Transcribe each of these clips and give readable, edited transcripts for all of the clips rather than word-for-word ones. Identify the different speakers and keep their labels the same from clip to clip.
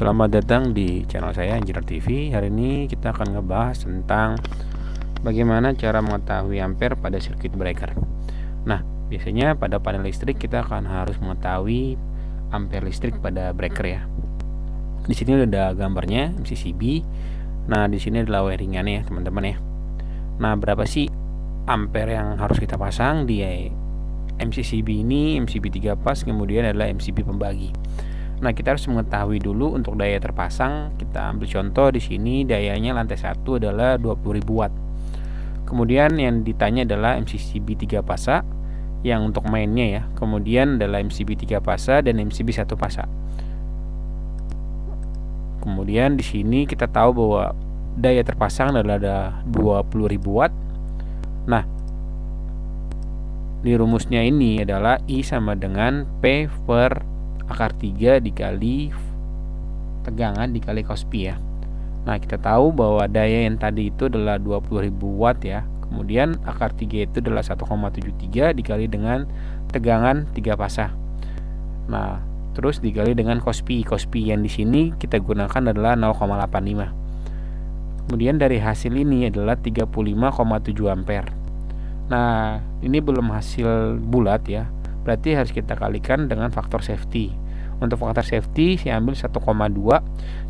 Speaker 1: Selamat datang di channel saya Engineer TV. Hari ini kita akan ngebahas tentang bagaimana cara mengetahui ampere pada circuit breaker. Nah, biasanya pada panel listrik kita akan harus mengetahui ampere listrik pada breaker ya. Di sini udah ada gambarnya MCCB. Nah, di sini adalah wiringannya ya, teman-teman ya. Nah, berapa sih ampere yang harus kita pasang di MCCB ini? MCB 3 pas, kemudian adalah MCB pembagi. Nah, kita harus mengetahui dulu untuk daya terpasang. Kita ambil contoh di sini dayanya lantai 1 adalah 20.000 watt. Kemudian yang ditanya adalah MCCB 3 pasa yang untuk mainnya ya. Kemudian adalah MCB 3 pasa dan MCB 1 pasa. Kemudian di sini kita tahu bahwa daya terpasang adalah 20.000 watt. Nah, di rumusnya ini adalah I sama dengan P per akar 3 dikali tegangan dikali cos pi ya. Nah, kita tahu bahwa daya yang tadi itu adalah 20.000 watt ya. Kemudian akar 3 itu adalah 1,73 dikali dengan tegangan 3 pasa. Nah, terus dikali dengan cos pi. Cos pi yang di sini kita gunakan adalah 0,85. Kemudian dari hasil ini adalah 35,7 ampere. Nah, ini belum hasil bulat ya. Berarti harus kita kalikan dengan faktor safety. Untuk faktor safety saya ambil 1,2.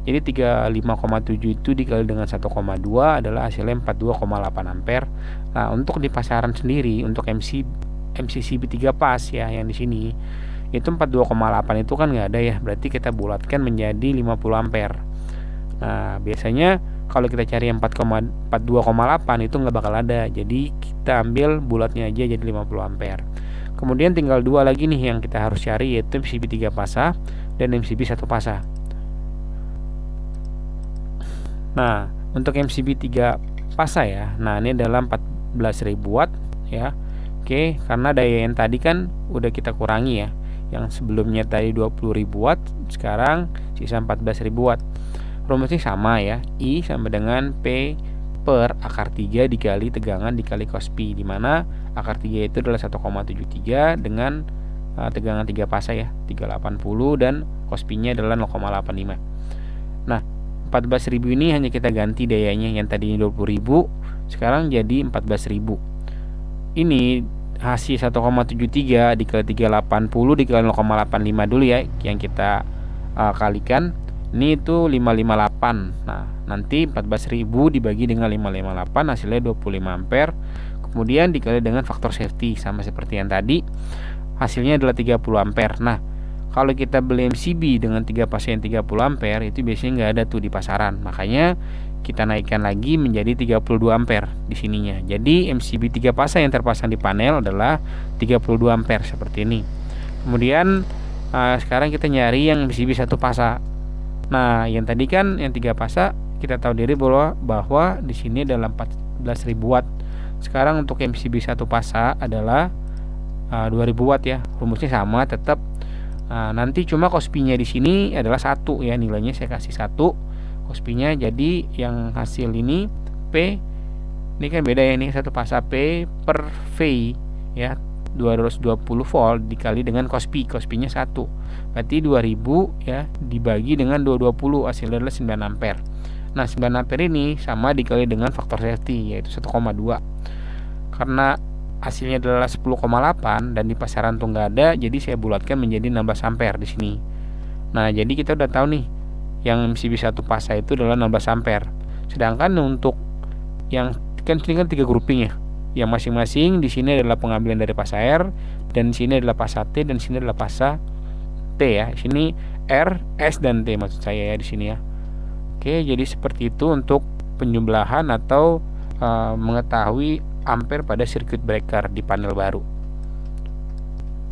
Speaker 1: Jadi 35,7 itu dikali dengan 1,2 adalah hasilnya 42,8 ampere. Nah, untuk di pasaran sendiri untuk MCCB 3 pas ya yang di sini itu 42,8 itu kan nggak ada ya. Berarti kita bulatkan menjadi 50 ampere. Nah, biasanya kalau kita cari 42,8 itu nggak bakal ada. Jadi kita ambil bulatnya aja jadi 50 ampere. Kemudian tinggal dua lagi nih yang kita harus cari, yaitu MCB 3 pasa dan MCB 1 pasa. Nah, untuk MCB 3 pasa ya. Nah, ini adalah 14.000 watt ya. Oke, karena daya yang tadi kan udah kita kurangi ya. Yang sebelumnya tadi 20.000 watt, sekarang sisa 14.000 watt. Rumusnya sama ya. I sama dengan P per akar 3 dikali tegangan dikali cos pi, di mana akar 3 itu adalah 1,73 dengan tegangan 3 pasa ya, 380 dan cos pi-nya adalah 0,85. Nah, 14.000 ini hanya kita ganti dayanya yang tadinya 20.000 sekarang jadi 14.000. Ini hasil 1,73 dikali 380 dikali 0,85 dulu ya yang kita kalikan. Ini itu 558. Nah, nanti 14.000 dibagi dengan 558 hasilnya 25 ampere. Kemudian dikali dengan faktor safety sama seperti yang tadi. Hasilnya adalah 30 ampere. Nah, kalau kita beli MCB dengan 3 pasa yang 30 ampere itu biasanya nggak ada tuh di pasaran. Makanya kita naikkan lagi menjadi 32 ampere di sininya. Jadi MCB 3 pasa yang terpasang di panel adalah 32 ampere seperti ini. Kemudian sekarang kita nyari yang MCB 1 pasa. Nah, yang tadi kan yang 3 pasa kita tahu diri bahwa di sini adalah 14.000 watt. Sekarang untuk MCB 1 pasa adalah 2.000 watt ya. Rumusnya sama tetap. Nanti cuma cos pi-nya di sini adalah 1 ya, nilainya saya kasih 1 cos pi-nya. Jadi yang hasil ini P ini kan beda ya, ini 1 pasa P per V ya. 220 volt dikali dengan cos pi-nya 1. Berarti 2000 ya dibagi dengan 220 hasilnya adalah 9 ampere. Nah, 9 ampere ini sama dikali dengan faktor safety yaitu 1,2. Karena hasilnya adalah 10,8 dan di pasaran tuh nggak ada, jadi saya bulatkan menjadi 16 ampere di sini. Nah, jadi kita udah tahu nih yang MCB 1 pasa itu adalah 16 ampere. Sedangkan untuk yang kan sini kan 3 grouping ya. Yang masing-masing di sini adalah pengambilan dari pasa R, dan di sini adalah pasa T, dan di sini adalah pasa T ya. Di sini R, S dan T maksud saya ya di sini ya. Oke, jadi seperti itu untuk penjumlahan atau mengetahui ampere pada circuit breaker di panel baru.